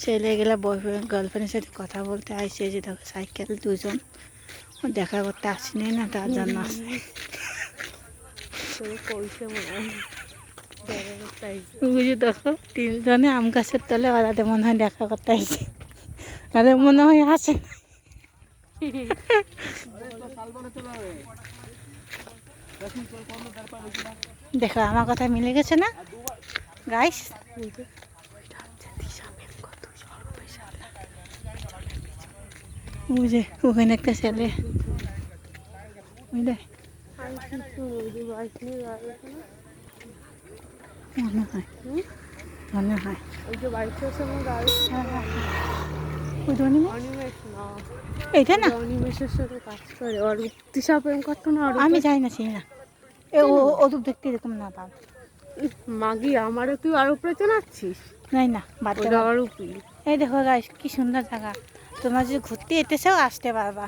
ছেলেগুলা boyfriend গার্লফ্রেন্ডের সাথে কথা বলতে আসছে, যে দেখো সাইকেল দুজন দেখা করতে আসেনি না, তার জন্য আসে। বুঝি দেখো তিনজনে আম গাছের তলে ওরাতে মনে হয় দেখা করতে আসছে, ওদের মনে হয় আসে। দেখো আমার কথা মিলে গেছে না গাইস? বুঝে ওখানে একটা ছেলে, বুঝলে মনে হয়, মনে হয় এইটা না, আমি যাই না চিনি না। ওদুক দেখতে এরকম না পাব মাগি আমারও তুই আর উপরে চলাচ্ছিস নাই না বাদ। এই দেখো গাইস কি সুন্দর জায়গা, তোমরা যদি ঘুরতে যেতে চাও আসতে পারবা।